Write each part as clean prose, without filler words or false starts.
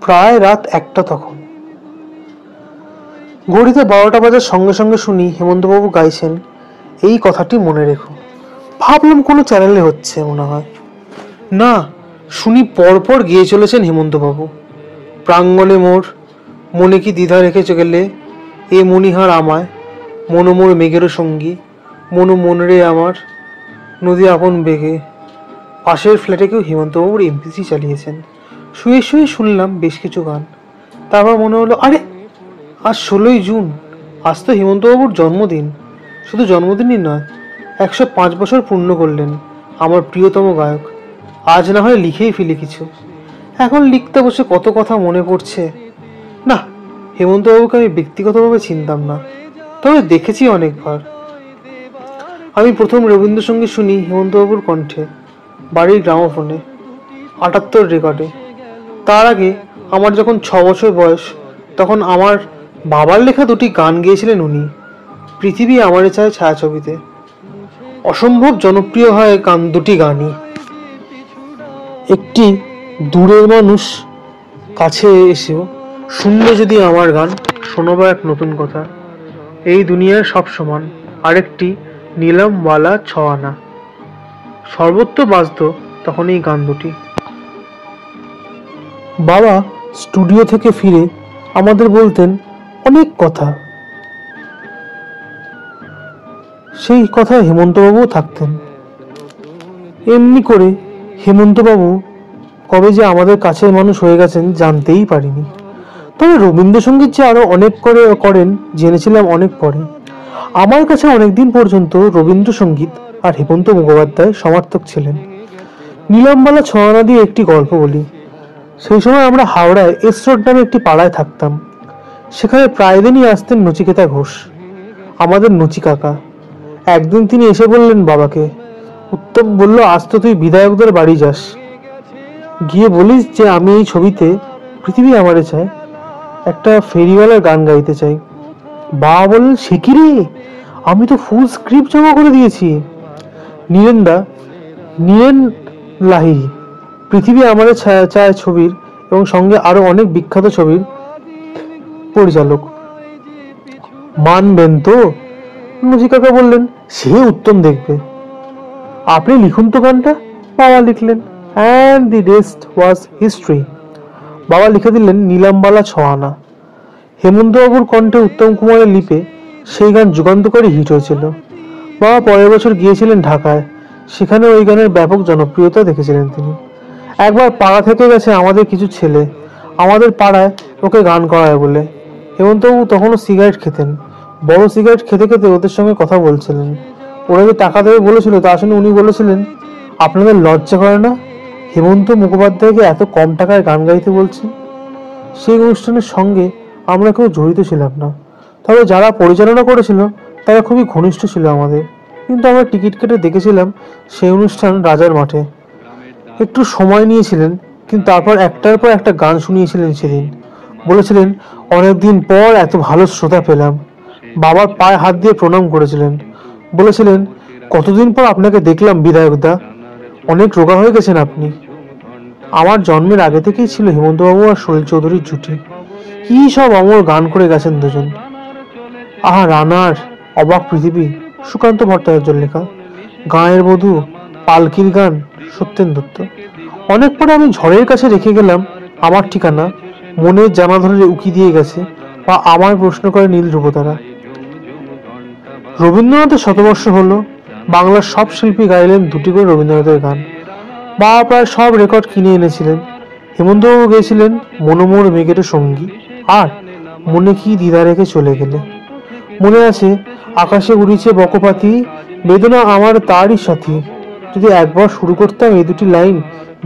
প্রায় রাত 1টা তখন। ঘড়িতে 12টা বাজার সঙ্গে সঙ্গে শুনি হেমন্তবাবু গাইছেন, এই কথাটি মনে রেখো। ভাবলাম কোনো চ্যানেলে হচ্ছে মনে হয়। না, শুনি পরপর গিয়ে চলেছেন হেমন্তবাবু। প্রাঙ্গণে মোর মনে কি দ্বিধা রেখেছে গেলে, এ মণিহার আমায়, মনোমোর মেঘেরও সঙ্গী, মনো মনরে আমার, নদী আপন বেগে। পাশের ফ্ল্যাটে কেউ হেমন্তবাবুর এমপিসি চালিয়েছেন। শুয়ে শুয়ে শুনলাম বেশ কিছু গান। তারপর মনে হলো, আরে আজ 16ই জুন, আজ তো হেমন্তবাবুর জন্মদিন। শুধু জন্মদিনই নয়, 105 বছর পূর্ণ করলেন আমার প্রিয়তম গায়ক। আজ না হয় লিখেই ফেলি কিছু। এখন লিখতে বসে কত কথা মনে পড়ছে। না, হেমন্তবাবুকে আমি ব্যক্তিগতভাবে চিনতাম না, তবে দেখেছি অনেকবার। আমি প্রথম রবীন্দ্রসঙ্গীত শুনি হেমন্তবাবুর কণ্ঠে, বাড়ির গ্রামোফোনে, 78 রেকর্ডে। তার আগে আমার যখন 6 বছর বয়স, তখন আমার বাবার লেখা দুটি গান গেয়েছিলেন উনি, পৃথিবী আমারে চায় ছায়াছবিতে। অসম্ভব জনপ্রিয় হয় গান দুটি গানই। একটি দূরের মানুষ কাছে এসেও শুনবে যদি আমার গান, শোনাবো এক নতুন কথা, এই দুনিয়ার সব সমান। আরেকটি নীলমওয়ালা ছয়ানা। সর্বত্র বাজতো তখন এই গান দুটি। বাবা স্টুডিও থেকে ফিরে আমাদের বলতেন অনেক কথা। সেই কথায় হেমন্তবাবুও থাকতেন। এমনি করে হেমন্তবাবু কবে যে আমাদের কাছের মানুষ হয়ে গেছেন জানতেই পারিনি। তবে রবীন্দ্রসঙ্গীত যে আরো অনেক করে করেন জেনেছিলাম অনেক পরে। আমার কাছে অনেকদিন পর্যন্ত রবীন্দ্রসঙ্গীত আর হেমন্ত মুখোপাধ্যায় সমার্থক ছিলেন। নীলমওয়ালা ছয়ানা দিয়ে একটি গল্প বলি। সেই সময় আমরা হাওড়ায় এস রোড নামে একটি পাড়ায় থাকতাম। সেখানে প্রায় দিনই আসতেন নচিকেতা ঘোষ, আমাদের নচি কাকা। একদিন তিনি এসে বললেন বাবাকে, উত্তম বলল, আজ তো তুই বিধায়কদের বাড়ি যাস, গিয়ে বলিস যে আমি এই ছবিতে পৃথিবী আমারে চায় একটা ফেরিওয়ালার গান গাইতে চাই। বাবা বললেন, সে কি রে, আমি তো ফুল স্ক্রিপ্ট জমা করে দিয়েছি। নীরেন লাহিড়ী পৃথিবী আমারে চায় ছবির এবং সঙ্গে আরো অনেক বিখ্যাত ছবির পরিচালক। মানবেন তো? নজি কাকা বললেন, সে উত্তম দেখবে, আপনি লিখুন তো গানটা। বাবা লিখলেন, and the rest was history. বাবা লিখে দিলেন নীলমওয়ালা ছয়ানা। হেমন্তবাবুর কণ্ঠে উত্তম কুমারের লিপে সেই গান যুগান্তকারী হিট হয়েছিল। বাবা পরের বছর গিয়েছিলেন ঢাকায়, সেখানে ওই গানের ব্যাপক জনপ্রিয়তা দেখেছিলেন তিনি। একবার পাড়া থেকে গেছে আমাদের কিছু ছেলে, আমাদের পাড়ায় ওকে গান করায় বলে। হেমন্তবাবু তখনও সিগারেট খেতেন। বড় সিগারেট খেতে খেতে ওদের সঙ্গে কথা বলছিলেন। ওরা যে টাকা দেবে বলেছিল, তা শুনে উনি বলেছিলেন, আপনাদের লজ্জা করে না, হেমন্ত মুখোপাধ্যায়কে এত কম টাকায় গান গাইতে বলছেন? সেই অনুষ্ঠানের সঙ্গে আমরা কেউ জড়িত ছিলাম না, তবে যারা পরিচালনা করেছিল তারা খুবই ঘনিষ্ঠ ছিল আমাদের। কিন্তু আমরা টিকিট কেটে দেখেছিলাম সেই অনুষ্ঠান রাজার মাঠে। একটু সময় নিয়েছিলেন, কিন্তু তারপর একটার পর একটা গান শুনিয়েছিলেন সেদিন। বলেছিলেন, অনেকদিন পর এত ভালো শ্রোতা পেলাম। বাবার পায়ে হাত দিয়ে প্রণাম করেছিলেন। বলেছিলেন, কতদিন পর আপনাকে দেখলাম বিধায়কদা, অনেক রোগা হয়ে গেছেন আপনি। আমার জন্মের আগে থেকেই ছিল হেমন্তবাবু আর সলিল চৌধুরীর জুটি। কি সব অমর গান করে গেছেন দুজন। আহা রানার, অবাক পৃথিবী, সুকান্ত ভট্টাচার্যের লেখা। গাঁয়ের বধূ, পালকির গান, সত্যেন দত্ত। অনেক পরে আমি ঝড়ের কাছে রেখে গেলাম আমার ঠিকানা, মনের জানা ধরে উকি দিয়ে গেছে, বা আমার প্রশ্ন করে নীল ধ্রুবতারা। রবীন্দ্রনাথের শতবর্ষ হলো, বাংলার সব শিল্পী গাইলেন দুটি করে রবীন্দ্রনাথের গান। বাবা প্রায় সব রেকর্ড কিনে এনেছিলেন। হেমন্তবাবু গেয়েছিলেন মনোমোর মেঘের সঙ্গী আর মনে কি দ্বিধা রেখে চলে গেলে। মনে আছে, আকাশে উড়িছে বকপাতি, বেদনা আমার তারই সাথী। যদি একবার শুরু করতাম এই দুটি লাইন,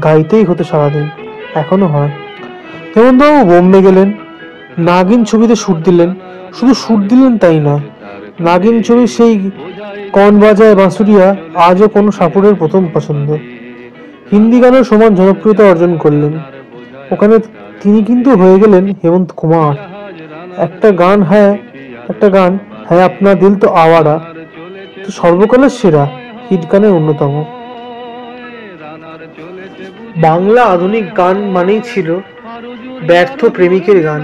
গাইতেই হতো সারাদিন। এখনো হয়। হেমন্তবাবু বোম্বে গেলেন, নাগিন ছবিতে সুর দিলেন। শুধু সুর দিলেন তাই নয়, নাগিন ছবির সেই কন বাজায় বাঁশুরিয়া আজও কোনো সাপুরের প্রথম পছন্দ। হিন্দি গানের সমান জনপ্রিয়তা অর্জন করলেন। ওখানে তিনি কিন্তু হয়ে গেলেন হেমন্ত কুমার। একটা গান হ্যাঁ আপনা দিল তো আওয়ারা তো সর্বকালের সেরা হিট গানের অন্যতম। বাংলা আধুনিক গান মানেই ছিল ব্যর্থ প্রেমিকের গান।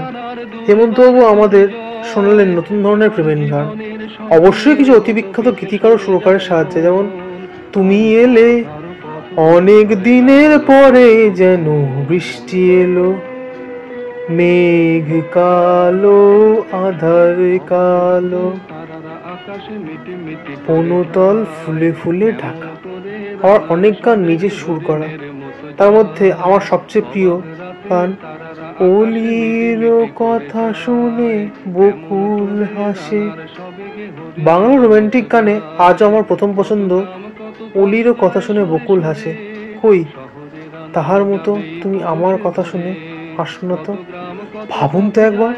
হেমন্তবাবু আমাদের শোনালেন নতুন ধরনের প্রেমের গান, অবশ্যই কিছু অতি বিখ্যাত গীতিকার ও সুরকারের সাহায্যে, যেমন তুমি এলে অনেক দিনের পরে যেন বৃষ্টি এলো, মেঘ কালো আধার কালো, বনতল ফুলে ফুলে ঢাকা। আমার অনেক গান নিজে সুর করা, তার মধ্যে আমার সবচেয়ে প্রিয় গান অলির কথা শুনে বকুল হাসে। বাংলা রোমান্টিক গানে আজও আমার প্রথম পছন্দ অলির কথা শুনে বকুল হাসে, কই তাহার মতো তুমি আমার কথা শুনে হাসো না তো। ভাবুন তো একবার,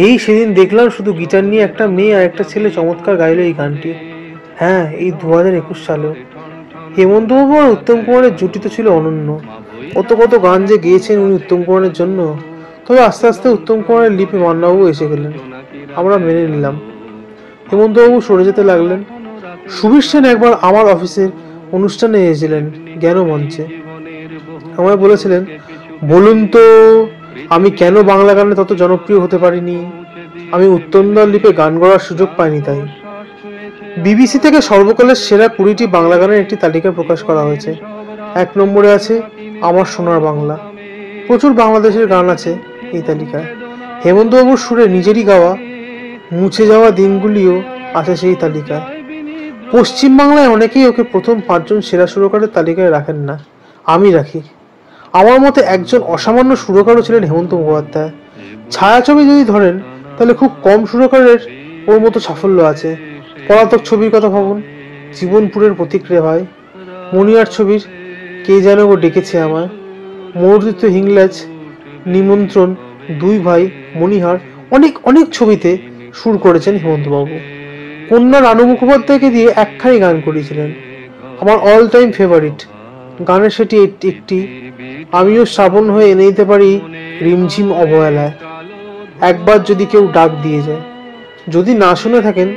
এই সেদিন দেখলাম শুধু গিটার নিয়ে একটা মেয়ে আর একটা ছেলে চমৎকার গাইল এই গানটি। হ্যাঁ, এই 2021 সালেও। হেমন্তবাবু আর উত্তম কুমারের জুটি তো ছিল অনন্য। কত কত গান যে গেয়েছেন উনি উত্তম কুমারের জন্য। তবে আস্তে আস্তে উত্তম কুমারের লিপি মান্নাবাবু এসে গেলেন, আমরা মেনে নিলাম। হেমন্তবাবু সরে যেতে লাগলেন। সুবীর সেন একবার আমার অফিসের অনুষ্ঠানে এসেছিলেন, জ্ঞান মঞ্চে। আমায় বলেছিলেন, বলুন তো আমি কেন বাংলা গানে তত জনপ্রিয় হতে পারিনি। আমি উত্তমদার লিপে গান করার সুযোগ পাইনি তাই। বিবিসি থেকে সর্বকালের সেরা 20টি বাংলা গানের একটি তালিকা প্রকাশ করা হয়েছে। 1 নম্বরে আছে আমার সোনার বাংলা। প্রচুর বাংলাদেশের গান আছে এই তালিকায়। হেমন্তবাবুর সুরে নিজেরই গাওয়া মুছে যাওয়া দিনগুলিও আছে সেই তালিকায়। পশ্চিমবাংলায় অনেকেই ওকে প্রথম 5 জন সেরা সুরকারের তালিকায় রাখেন না, আমি রাখি। আমার মতে একজন অসামান্য সুরকারও ছিলেন হেমন্ত মুখোপাধ্যায়। ছায়াছবি যদি ধরেন তাহলে খুব কম সুরকারের ওর মতো সাফল্য আছে। পলাতক ছবির কথা ভাবুন, জীবনপুরের প্রতিক্রিয়া ভাই, মনিয়ার ছবির কে যেন গো ডেকেছে আমায়, মর্দিত হিংলাজ, নিমন্ত্রণ, দুই ভাই, মণিহার, অনেক অনেক ছবিতে সুর করেছেন হেমন্তবাবু। কন্যা রানু মুখোপাধ্যায়কে দিয়ে একখানি গান করেছিলেন, আমার অল টাইম ফেভারিট গানের সেটি একটি, আমিও শ্রাবণ হয়ে এনে দিতে পারি রিমঝিম অবহেলায়, একবার যদি কেউ ডাক দিয়ে যায়। যদি না শুনে থাকেন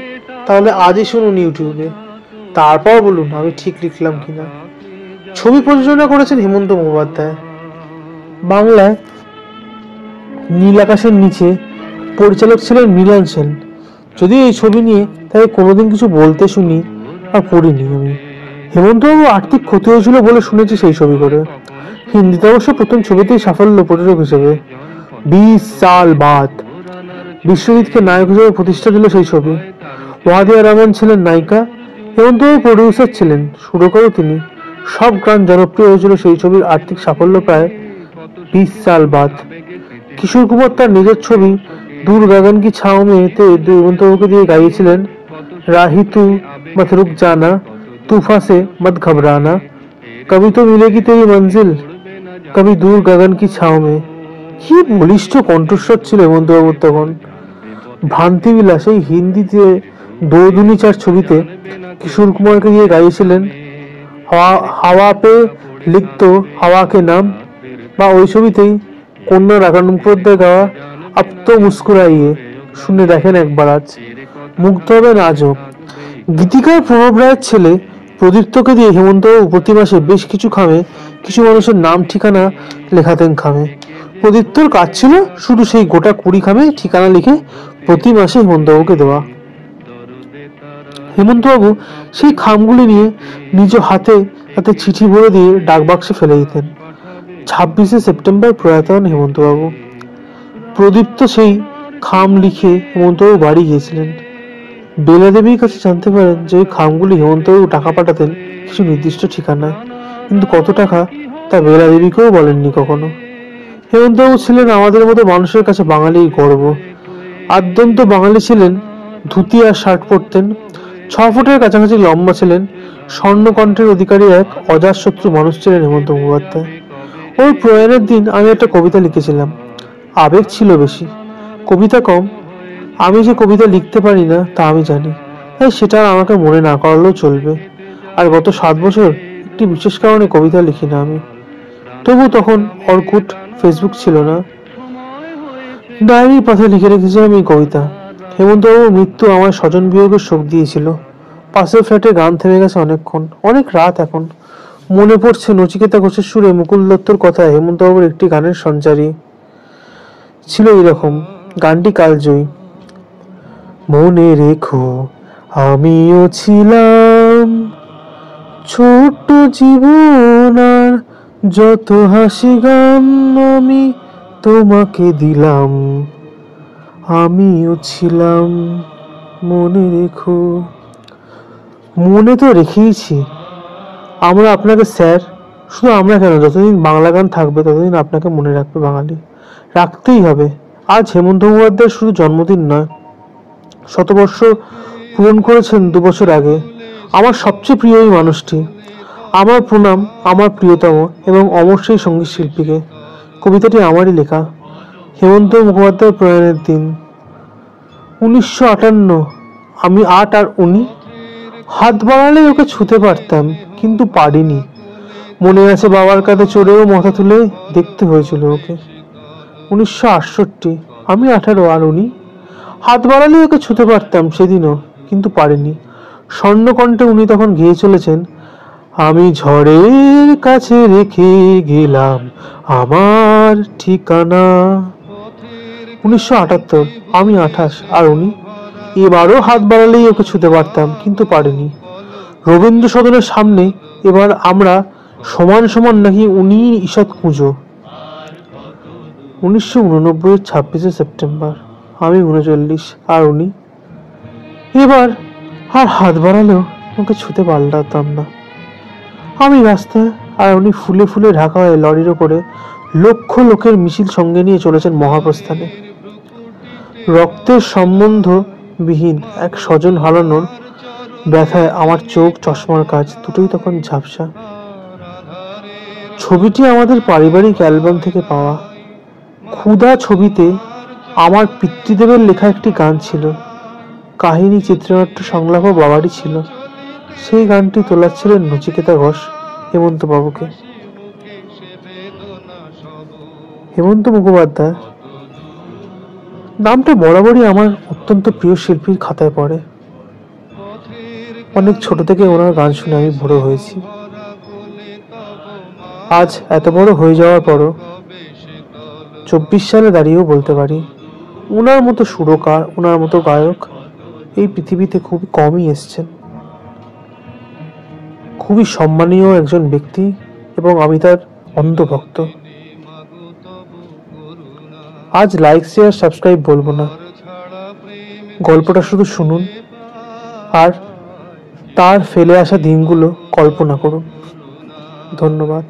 তাহলে আজই শুনুন ইউটিউবে, তারপর বলুন আমি ঠিক লিখলাম কিনা। ছবি প্রযোজনা করেছেন হেমন্ত মুখোপাধ্যায়। বাংলায় নীল আকাশের নিচে পরিচালক ছিলেন মিলন সেন। যদিও এই ছবি নিয়ে তাকে কোনোদিন কিছু বলতে শুনি বা পড়িনি আমি। হেমন্তবাবু আর্থিক ক্ষতি হয়েছিল বলে শুনেছি সেই ছবি করে। হিন্দিতে অবশ্য প্রথম ছবিতেই সাফল্য প্রযোজক হিসেবে। 20 সাল বাদ বিশ্বজিৎকে নায়ক হিসেবে প্রতিষ্ঠা দিল সেই ছবি। ওয়াদিয়া রহমান ছিলেন নায়িকা, হেমন্তবাবু প্রডিউসার ছিলেন, সুরকারও তিনি। সব গান জনপ্রিয় হয়েছিল সেই ছবির আর্থিক সাফল্য প্রায় 20 সাল বাদ। কিশোর কুমার তার নিজের ছবি দূর গগন কি ছাও মেতে হেমন্তবাবুকে দিয়ে গাইয়েছিলেন, রাহি তু মত রুক জানা, तूफा से मत घबराना, कभी तो मिलेगी तेरी मंजिल, कभी दूर गगन की छाव में। কি বলিষ্ঠ কণ্ঠস্বর ছিল হেমন্তবাবুর তখন। ভ্রান্তি বিলাস এই হিন্দিতে দৌদুনি 4 ছবিতে কিশোর কুমারকে দিয়ে গাইয়েছিলেন, হাওয়া পে লিখতো হাওয়া কে নাম, বা ওই ছবিতেই কন্যা রানু মুখোপাধ্যায় গাওয়া আব তো মুস্কুরাইয়ে, শুনে দেখেন একবার আজ, মুগ্ধ হবেন আজও। গীতিকার প্রণব রায়ের ছেলে প্রদীপ্তকে দিয়ে হেমন্তবাবু প্রতি মাসে বেশ কিছু খামে কিছু মানুষের নাম ঠিকানা লেখাতেন খামে। প্রদীপ্তর কাজ ছিল শুধু সেই গোটা 20 খামে ঠিকানা লিখে প্রতি মাসে হেমন্তবাবুকে দেওয়া। হেমন্তবাবু সেই খামগুলি নিয়ে নিজ হাতে হাতে চিঠি ভরে দিয়ে ডাকবাক্সে ফেলে দিতেন। 26শে সেপ্টেম্বর প্রয়াত হন হেমন্তবাবু। প্রদীপ্ত সেই খাম লিখে হেমন্তবাবু বাড়ি গিয়েছিলেন। বেলা দেবীর কাছে জানতে পারেন যে ওই খামগুলি হেমন্তবাবু টাকা পাঠাতেন কিছু নির্দিষ্ট ঠিকানায়, কিন্তু কত টাকা তা বেলা দেবীকেও বলেননি কখনো। হেমন্তবাবু ছিলেন আমাদের মতো মানুষের কাছে বাঙালির গর্ব। আদ্যন্ত বাঙালি ছিলেন, ধুতি আর শার্ট পরতেন, 6 ফুটের কাছাকাছি লম্বা ছিলেন, স্বর্ণকণ্ঠের অধিকারী এক অজাতশত্রু মানুষ ছিলেন হেমন্ত মুখোপাধ্যায়। ওর প্রয়াণের দিন আমি একটা কবিতা লিখেছিলাম। আবেগ ছিল বেশি, কবিতা কম। আমি যে কবিতা লিখতে পারি না তা আমি জানি, তাই সেটা আমাকে মনে না করালেও চলবে। আর গত 7 বছর একটি বিশেষ কারণে কবিতা লিখি না আমি। তবু তখন অর্কুট, ফেসবুক ছিল না। ডায়েরির পাতায় লিখে রেখেছিলাম এই কবিতা। হেমন্তবাবুর মৃত্যু আমার স্বজন বিয়োগের শোক দিয়েছিল। পাশের ফ্ল্যাটে গান থেমে গেছে অনেকক্ষণ, অনেক রাত এখন। মনে পড়ছে নচিকেতা ঘোষের সুরে মুকুল দত্তর কথা হেমন্তবাবুর একটি গানের সঞ্চারী। ছিল এরকম, গানটি কালজয়ী। মনে রেখো আমিও ছিলাম ছোট্ট জীবন, আর যত হাসি গান আমি তোমাকে দিলাম, আমিও ছিলাম মনে রেখো। মনে তো রেখেইছি আমরা আপনাকে স্যার, শুধু আমরা কেন, যতদিন বাংলা গান থাকবে ততদিন আপনাকে মনে রাখবে বাঙালি, রাখতেই হবে। আজ হেমন্ত মুখোপাধ্যায়ের শুধু জন্মদিন নয়, শতবর্ষ পূরণ করেছেন 2 বছর আগে। আমার সবচেয়ে প্রিয় এই মানুষটি। আমার প্রণাম আমার প্রিয়তম এবং অমর সেই সঙ্গীত শিল্পীকে। কবিতাটি আমারই লেখা। হেমন্ত মুখোপাধ্যায় প্রয়াণের দিন 1958। আমি 8 আর উনি। হাত বাড়ালেই ওকে ছুতে পারতাম, কিন্তু পারিনি। মনে আছে বাবার কাঁধে চড়েও মাথা তুলে দেখতে হয়েছিল ওকে। 1968। আমি 18 আর উনি। হাত বাড়ালেই ওকে ছুতে পারতাম সেদিনও, কিন্তু পারিনি। স্বর্ণকণ্ঠে উনি তখন গেয়ে চলেছেন, আমি ঝড়ের কাছে রেখে গেলাম আমার ঠিকানা। 1978। আমি 28 আর উনি। এবারও হাত বাড়ালেই ওকে ছুতে পারতাম, কিন্তু পারিনি। রবীন্দ্র সদনের সামনে এবার আমরা সমান সমান নাকি উনি ঈষৎ কুঁজো। 1989 26 সেপ্টেম্বর। আমি 39 আর উনি। এবার আর হাত বাড়ালেও ওকে ছুতে পারতাম না। আমি রাস্তায় আর উনি ফুলে ফুলে ঢাকা হয়ে লরির ওপরে লক্ষ লোকের মিছিল সঙ্গে নিয়ে চলেছেন মহাপ্রস্থানে। রক্তের সম্বন্ধ বিহীন এক স্বজন হারানোর ব্যথায় আমার চোখ চশমার কাজ দুটোই তখন ঝাপসা। ছবিটি আমাদের পারিবারিক অ্যালবাম থেকে পাওয়া। ক্ষুধা ছবিতে আমার পিতৃদেবের লেখা একটি গান ছিল। কাহিনী, চিত্রনাট্য, সংলাপও বাবারই ছিল। সেই গানটি তোলাচ্ছিলেন নচিকেতা ঘোষ হেমন্ত বাবুকে। হেমন্ত মুখোপাধ্যায় নামটা বরাবরই আমার অত্যন্ত প্রিয় শিল্পীর খাতায় পড়ে। অনেক ছোট থেকে ওনার গান শুনে আমি বড় হয়েছি। আজ এত বড় হয়ে যাওয়ার পরও 24 সালে দাঁড়িয়েও বলতে পারি, ওনার মতো সুরকার, ওনার মতো গায়ক এই পৃথিবীতে খুব কমই এসছেন। খুবই সম্মানীয় একজন ব্যক্তি এবং আমি তার অন্ধভক্ত। আজ লাইক, শেয়ার, সাবস্ক্রাইব বলবো না, গল্পটা শুধু শুনুন আর তার ফেলে আসা দিনগুলো কল্পনা করুন। ধন্যবাদ।